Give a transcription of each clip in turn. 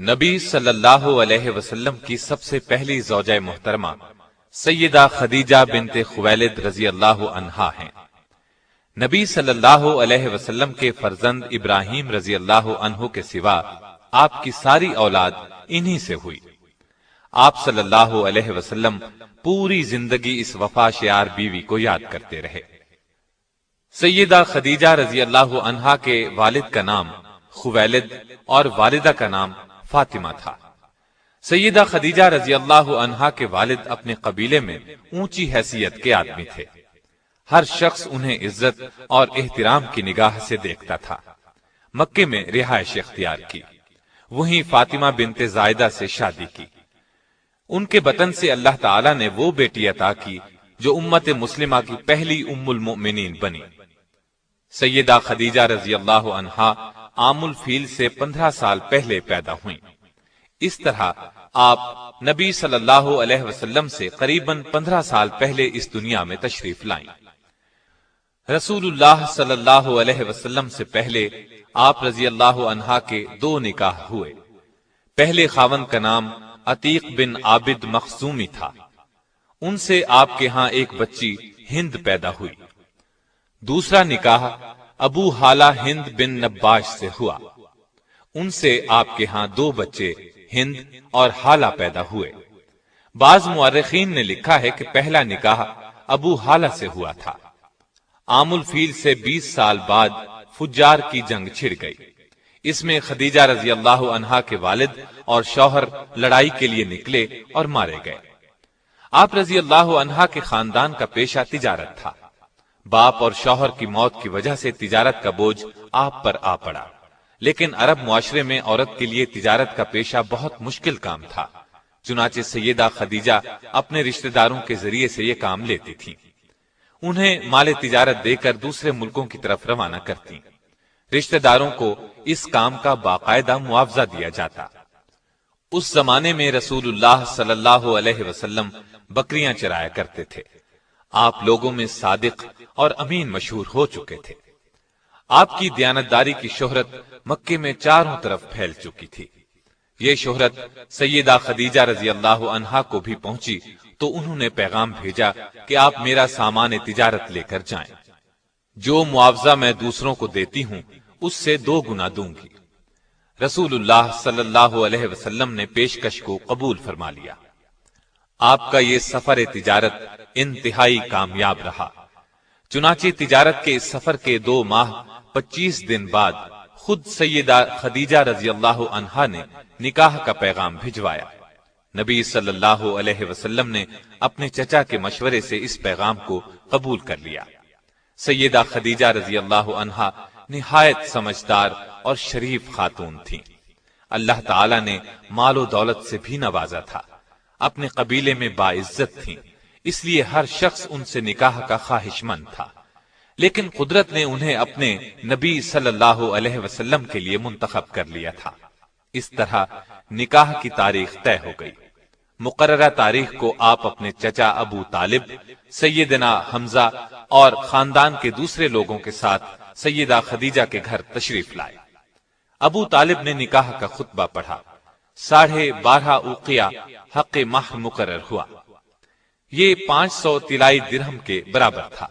نبی صلی اللہ علیہ وسلم کی سب سے پہلی زوجہ محترمہ سیدہ خدیجہ بنت خویلد رضی اللہ عنہا ہیں۔ نبی صلی اللہ علیہ وسلم کے فرزند ابراہیم رضی اللہ عنہ کے سوا آپ کی ساری اولاد انہی سے ہوئی۔ آپ صلی اللہ علیہ وسلم پوری زندگی اس وفا شیار بیوی کو یاد کرتے رہے۔ سیدہ خدیجہ رضی اللہ عنہا کے والد کا نام خویلد اور والدہ کا نام فاطمہ تھا۔ سیدہ خدیجہ رضی اللہ عنہا کے والد اپنے قبیلے میں اونچی حیثیت کے آدمی تھے۔ ہر شخص انہیں عزت اور احترام کی نگاہ سے دیکھتا تھا۔ مکے میں رہائش اختیار کی، وہیں فاطمہ بنت زائدہ سے شادی کی۔ ان کے بطن سے اللہ تعالیٰ نے وہ بیٹی عطا کی جو امت مسلمہ کی پہلی ام المؤمنین بنی۔ سیدہ خدیجہ رضی اللہ عنہا عام الفیل سے 15 سال پہلے پیدا ہوئیں۔ اس طرح آپ نبی صلی اللہ علیہ وسلم سے قریباً 15 سال پہلے اس دنیا میں تشریف لائیں۔ رسول اللہ صلی اللہ علیہ وسلم سے پہلے آپ رضی اللہ عنہا کے 2 نکاح ہوئے۔ پہلے خاوند کا نام عتیق بن عابد مخزومی تھا۔ ان سے آپ کے ہاں ایک بچی ہند پیدا ہوئی۔ دوسرا نکاح ابو حالہ ہند بن نباش سے ہوا۔ ان سے آپ کے ہاں 2 بچے ہند اور حالہ پیدا ہوئے۔ بعض مورخین نے لکھا ہے کہ پہلا نکاح ابو حالہ سے ہوا تھا۔ عام الفیل سے 20 سال بعد فجار کی جنگ چھڑ گئی۔ اس میں خدیجہ رضی اللہ عنہا کے والد اور شوہر لڑائی کے لیے نکلے اور مارے گئے۔ آپ رضی اللہ عنہا کے خاندان کا پیشہ تجارت تھا۔ باپ اور شوہر کی موت کی وجہ سے تجارت کا بوجھ آپ پر آ پڑا، لیکن عرب معاشرے میں عورت کے لیے تجارت کا پیشہ بہت مشکل کام تھا۔ چنانچہ سیدہ خدیجہ اپنے رشتہ داروں کے ذریعے سے یہ کام لیتی تھیں۔ انہیں مال تجارت دے کر دوسرے ملکوں کی طرف روانہ کرتی۔ رشتہ داروں کو اس کام کا باقاعدہ معاوضہ دیا جاتا۔ اس زمانے میں رسول اللہ صلی اللہ علیہ وسلم بکریاں چرایا کرتے تھے۔ آپ لوگوں میں صادق اور امین مشہور ہو چکے تھے۔ آپ کی دیانتداری کی شہرت مکے میں چاروں طرف پھیل چکی تھی۔ یہ شہرت سیدہ خدیجہ رضی اللہ عنہا کو بھی پہنچی تو انہوں نے پیغام بھیجا کہ آپ میرا سامان تجارت لے کر جائیں۔ جو معاوضہ میں دوسروں کو دیتی ہوں اس سے 2 گنا دوں گی۔ رسول اللہ صلی اللہ علیہ وسلم نے پیشکش کو قبول فرما لیا۔ آپ کا یہ سفر تجارت انتہائی کامیاب رہا۔ چنانچہ تجارت کے اس سفر کے 2 ماہ 25 دن بعد خود سیدہ خدیجہ رضی اللہ عنہا نے نکاح کا پیغام بھجوایا۔ نبی صلی اللہ علیہ وسلم نے اپنے چچا کے مشورے سے اس پیغام کو قبول کر لیا۔ سیدہ خدیجہ رضی اللہ عنہا نہایت سمجھدار اور شریف خاتون تھیں۔ اللہ تعالی نے مال و دولت سے بھی نوازا تھا۔ اپنے قبیلے میں باعزت تھیں، اس لیے ہر شخص ان سے نکاح کا خواہش مند تھا، لیکن قدرت نے انہیں اپنے نبی صلی اللہ علیہ وسلم کے لیے منتخب کر لیا تھا۔ اس طرح نکاح کی تاریخ طے ہو گئی۔ مقررہ تاریخ کو آپ اپنے چچا ابو طالب، سیدنا حمزہ اور خاندان کے دوسرے لوگوں کے ساتھ سیدہ خدیجہ کے گھر تشریف لائے۔ ابو طالب نے نکاح کا خطبہ پڑھا۔ 12.5 اوقیہ حق مہر مقرر ہوا۔ یہ 500 طلائی درہم کے برابر تھا۔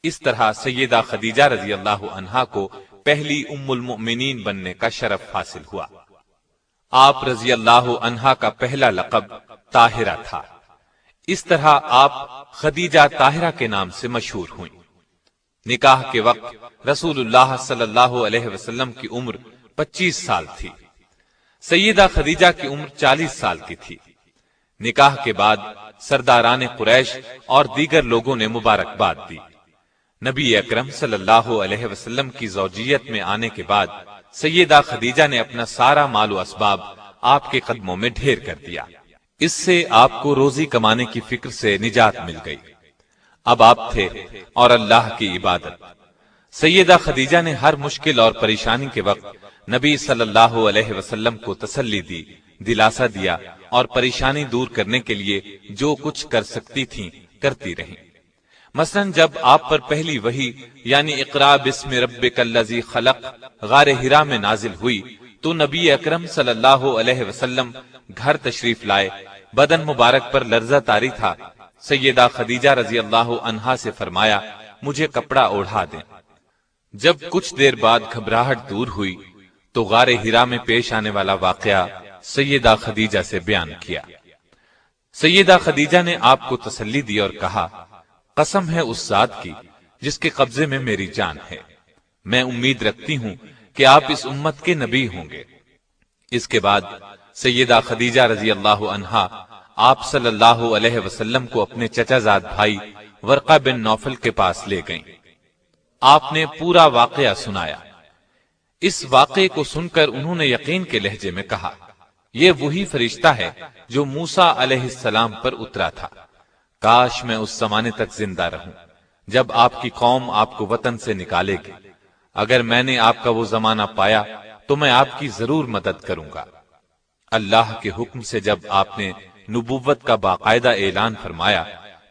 اس طرح سیدہ خدیجہ رضی اللہ عنہا کو پہلی ام المؤمنین بننے کا شرف حاصل ہوا۔ آپ رضی اللہ عنہا کا پہلا لقب طاہرہ تھا۔ اس طرح آپ خدیجہ طاہرہ کے نام سے مشہور ہوئیں۔ نکاح کے وقت رسول اللہ صلی اللہ علیہ وسلم کی عمر 25 سال تھی۔ سیدہ خدیجہ کی عمر 40 سال کی تھی۔ نکاح کے بعد سرداران قریش اور دیگر لوگوں نے مبارکباد دی۔ نبی اکرم صلی اللہ علیہ وسلم کی زوجیت میں آنے کے بعد سیدہ خدیجہ نے اپنا سارا مال و اسباب آپ کے قدموں میں ڈھیر کر دیا۔ اس سے آپ کو روزی کمانے کی فکر سے نجات مل گئی۔ اب آپ تھے اور اللہ کی عبادت۔ سیدہ خدیجہ نے ہر مشکل اور پریشانی کے وقت نبی صلی اللہ علیہ وسلم کو تسلی دی، دلاسا دیا اور پریشانی دور کرنے کے لیے جو کچھ کر سکتی تھیں کرتی رہیں۔ مثلا جب آپ پر پہلی وحی یعنی اقرا بسم ربک الذی خلق غار حرا میں نازل ہوئی تو نبی اکرم صلی اللہ علیہ وسلم گھر تشریف لائے، بدن مبارک پر لرزہ طاری تھا۔ سیدہ خدیجہ رضی اللہ عنہا سے فرمایا مجھے کپڑا اوڑھا دیں۔ جب کچھ دیر بعد گھبراہٹ دور ہوئی تو غار ہرا میں پیش آنے والا واقعہ سیدہ خدیجہ سے بیان کیا۔ سیدہ خدیجہ نے آپ کو تسلی دی اور کہا قسم ہے اس ذات کی جس کے قبضے میں میری جان ہے، میں امید رکھتی ہوں کہ آپ اس امت کے نبی ہوں گے۔ اس کے بعد سیدہ خدیجہ رضی اللہ عنہا آپ صلی اللہ علیہ وسلم کو اپنے چچا زاد بھائی ورقہ بن نوفل کے پاس لے گئیں۔ آپ نے پورا واقعہ سنایا۔ اس واقعے کو سن کر انہوں نے یقین کے لہجے میں کہا یہ وہی فرشتہ ہے جو موسیٰ علیہ السلام پر اترا تھا، کاش میں اس زمانے تک زندہ رہوں جب آپ کی قوم آپ کو وطن سے نکالے گی۔ اگر میں نے آپ کا وہ زمانہ پایا تو میں آپ کی ضرور مدد کروں گا۔ اللہ کے حکم سے جب آپ نے نبوت کا باقاعدہ اعلان فرمایا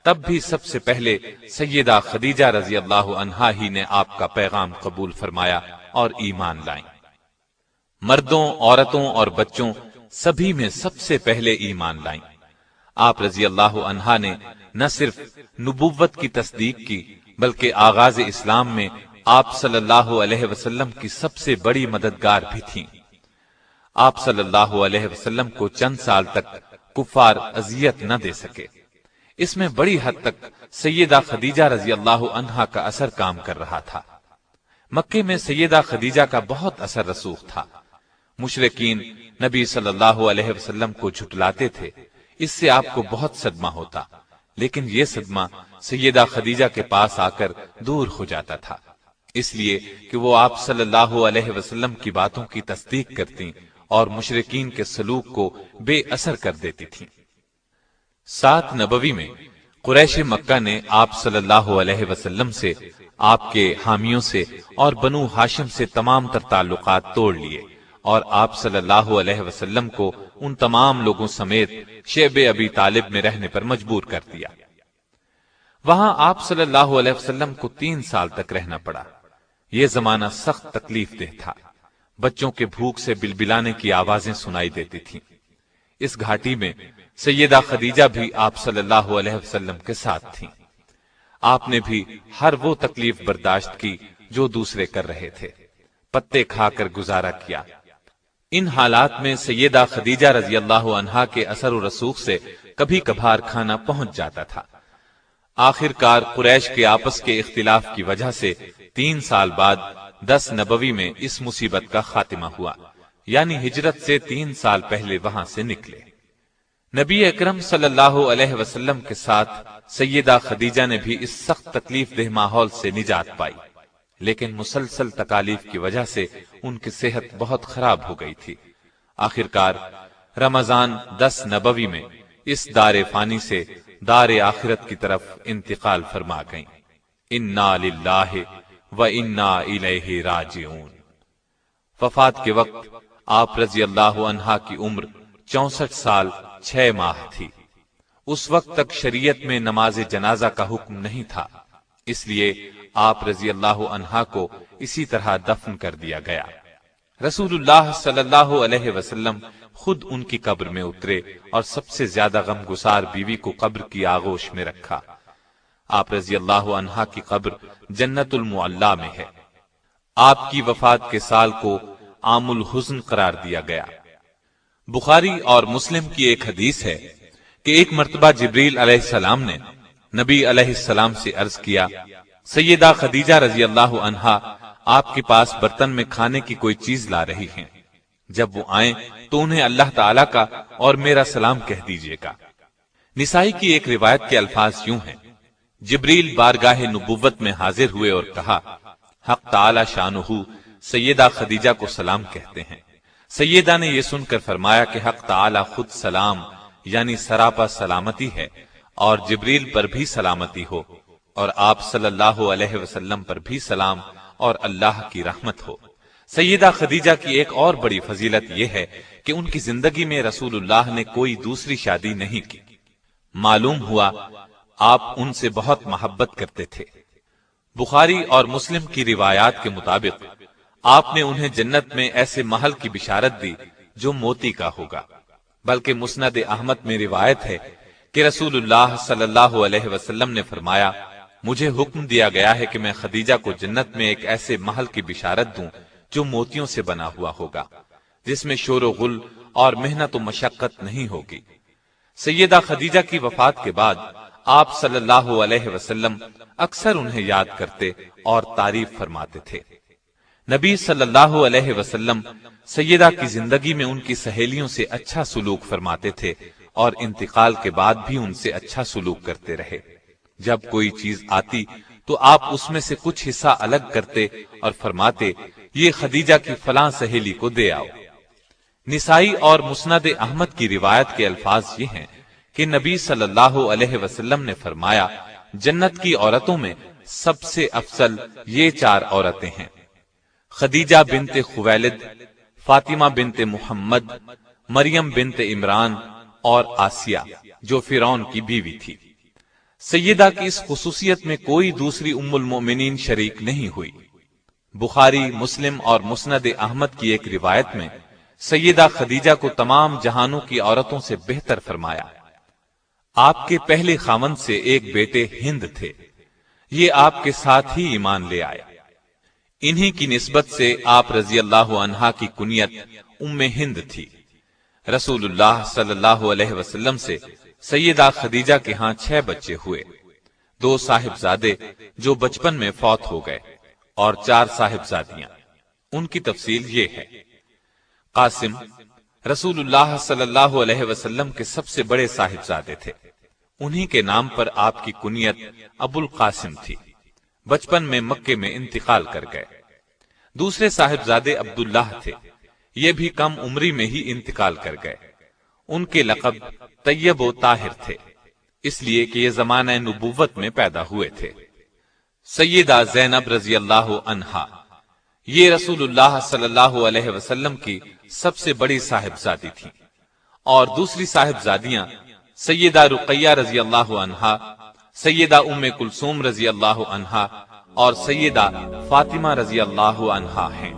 تب بھی سب سے پہلے سیدہ خدیجہ رضی اللہ عنہا ہی نے آپ کا پیغام قبول فرمایا اور ایمان لائیں۔ مردوں، عورتوں اور بچوں سبھی میں سب سے پہلے ایمان لائیں۔ آپ رضی اللہ عنہا نے نہ صرف نبوت کی تصدیق کی بلکہ آغاز اسلام میں آپ صلی اللہ علیہ وسلم کی سب سے بڑی مددگار بھی تھیں۔ آپ صلی اللہ علیہ وسلم کو چند سال تک کفار اذیت نہ دے سکے۔ اس میں بڑی حد تک سیدہ خدیجہ رضی اللہ عنہا کا اثر کام کر رہا تھا۔ مکے میں سیدہ خدیجہ کا بہت اثر رسوخ تھا۔ مشرکین نبی صلی اللہ علیہ وسلم کو جھٹلاتے تھے، اس سے آپ کو بہت صدمہ ہوتا، لیکن یہ صدمہ سیدہ خدیجہ کے پاس آ کر دور ہو جاتا تھا، اس لیے کہ وہ آپ صلی اللہ علیہ وسلم کی باتوں کی تصدیق کرتی اور مشرکین کے سلوک کو بے اثر کر دیتی تھی۔ سات نبوی میں قریش مکہ نے آپ صلی اللہ علیہ وسلم سے، آپ کے حامیوں سے اور بنو ہاشم سے تمام تر تعلقات توڑ لیے اور آپ صلی اللہ علیہ وسلم کو ان تمام لوگوں سمیت شیب ابی طالب میں رہنے پر مجبور کر دیا۔ وہاں آپ صلی اللہ علیہ وسلم کو 3 سال تک رہنا پڑا۔ یہ زمانہ سخت تکلیف دہ تھا۔ بچوں کے بھوک سے بلبلانے کی آوازیں سنائی دیتی تھیں۔ اس گھاٹی میں سیدہ خدیجہ بھی آپ صلی اللہ علیہ وسلم کے ساتھ تھیں۔ آپ نے بھی ہر وہ تکلیف برداشت کی جو دوسرے کر رہے تھے، پتے کھا کر گزارا کیا۔ ان حالات میں سیدہ خدیجہ رضی اللہ عنہا کے اثر و رسوخ سے کبھی کبھار کھانا پہنچ جاتا تھا۔ آخر کار قریش کے آپس کے اختلاف کی وجہ سے 3 سال بعد 10 نبوی میں اس مصیبت کا خاتمہ ہوا، یعنی ہجرت سے 3 سال پہلے وہاں سے نکلے۔ نبی اکرم صلی اللہ علیہ وسلم کے ساتھ سیدہ خدیجہ نے بھی اس سخت تکلیف دہ ماحول سے نجات پائی، لیکن مسلسل تکالیف کی وجہ سے ان کی صحت بہت خراب ہو گئی تھی۔ آخر کار رمضان 10 نبوی میں اس دار فانی سے دار آخرت کی طرف انتقال فرما گئیں۔ انا للہ و انا الیہ راجعون۔ وفات کے وقت آپ رضی اللہ عنہا کی عمر 64 سال 6 ماہ تھی۔ اس وقت تک شریعت میں نماز جنازہ کا حکم نہیں تھا، اس لیے آپ رضی اللہ عنہا کو اسی طرح دفن کر دیا گیا۔ رسول اللہ صلی اللہ علیہ وسلم خود ان کی قبر میں اترے اور سب سے زیادہ غمگسار بیوی کو قبر کی آغوش میں رکھا۔ آپ رضی اللہ عنہا کی قبر جنت المعلا میں ہے۔ آپ کی وفات کے سال کو عام الحزن قرار دیا گیا۔ بخاری اور مسلم کی ایک حدیث ہے کہ ایک مرتبہ جبریل علیہ السلام نے نبی علیہ السلام سے عرض کیا، سیدہ خدیجہ رضی اللہ عنہا آپ کے پاس برتن میں کھانے کی کوئی چیز لا رہی ہیں، جب وہ آئیں تو انہیں اللہ تعالیٰ کا اور میرا سلام کہہ دیجیے گا۔ نسائی کی ایک روایت کے الفاظ یوں ہیں، جبریل بارگاہ نبوت میں حاضر ہوئے اور کہا، حق تعالی شانہ سیدہ خدیجہ کو سلام کہتے ہیں۔ سیدہ نے یہ سن کر فرمایا کہ حق تعالی خود سلام یعنی سراپا سلامتی ہے، اور جبریل پر بھی سلامتی ہو، اور آپ صلی اللہ علیہ وسلم پر بھی سلام اور اللہ کی رحمت ہو۔ سیدہ خدیجہ کی ایک اور بڑی فضیلت یہ ہے کہ ان کی زندگی میں رسول اللہ نے کوئی دوسری شادی نہیں کی۔ معلوم ہوا آپ ان سے بہت محبت کرتے تھے۔ بخاری اور مسلم کی روایات کے مطابق آپ نے انہیں جنت میں ایسے محل کی بشارت دی جو موتی کا ہوگا۔ بلکہ مسند احمد میں روایت ہے کہ رسول اللہ صلی اللہ علیہ وسلم نے فرمایا، مجھے حکم دیا گیا ہے کہ میں خدیجہ کو جنت میں ایک ایسے محل کی بشارت دوں جو موتیوں سے بنا ہوا ہوگا، جس میں شور و غل اور محنت و مشقت نہیں ہوگی۔ سیدہ خدیجہ کی وفات کے بعد آپ صلی اللہ علیہ وسلم اکثر انہیں یاد کرتے اور تعریف فرماتے تھے۔ نبی صلی اللہ علیہ وسلم سیدہ کی زندگی میں ان کی سہیلیوں سے اچھا سلوک فرماتے تھے اور انتقال کے بعد بھی ان سے اچھا سلوک کرتے رہے۔ جب کوئی چیز آتی تو آپ اس میں سے کچھ حصہ الگ کرتے اور فرماتے، یہ خدیجہ کی فلاں سہیلی کو دے آؤ۔ نسائی اور مسند احمد کی روایت کے الفاظ یہ ہیں کہ نبی صلی اللہ علیہ وسلم نے فرمایا، جنت کی عورتوں میں سب سے افضل یہ 4 عورتیں ہیں: خدیجہ بنت خویلد، فاطمہ بنت محمد، مریم بنت عمران اور آسیہ جو فرعون کی بیوی تھی۔ سیدہ کی اس خصوصیت میں کوئی دوسری ام المؤمنین شریک نہیں ہوئی۔ بخاری، مسلم اور مسند احمد کی ایک روایت میں سیدہ خدیجہ کو تمام جہانوں کی عورتوں سے بہتر فرمایا۔ آپ کے پہلے خاوند سے ایک بیٹے ہند تھے، یہ آپ کے ساتھ ہی ایمان لے آئے۔ انہی کی نسبت سے آپ رضی اللہ عنہا کی کنیت ام ہند تھی۔ رسول اللہ صلی اللہ علیہ وسلم سے سیدہ خدیجہ کے ہاں 6 بچے ہوئے، 2 صاحبزادے جو بچپن میں فوت ہو گئے اور 4 صاحبزادیاں۔ ان کی تفصیل یہ ہے: قاسم رسول اللہ صلی اللہ علیہ وسلم کے سب سے بڑے صاحبزادے تھے، انہی کے نام پر آپ کی کنیت ابو القاسم تھی۔ بچپن میں مکے میں انتقال کر گئے۔ دوسرے صاحبزادے عبداللہ تھے، یہ بھی کم عمری میں ہی انتقال کر گئے۔ ان کے لقب طیب و طاہر تھے، اس لیے کہ یہ زمانہ نبوت میں پیدا ہوئے تھے۔ سیدہ زینب رضی اللہ عنہا، یہ رسول اللہ صلی اللہ علیہ وسلم کی سب سے بڑی صاحبزادی تھی، اور دوسری صاحبزادیاں سیدہ رقیہ رضی اللہ عنہا، سیدہ ام کلثوم رضی اللہ عنہا اور سیدہ فاطمہ رضی اللہ عنہا ہیں۔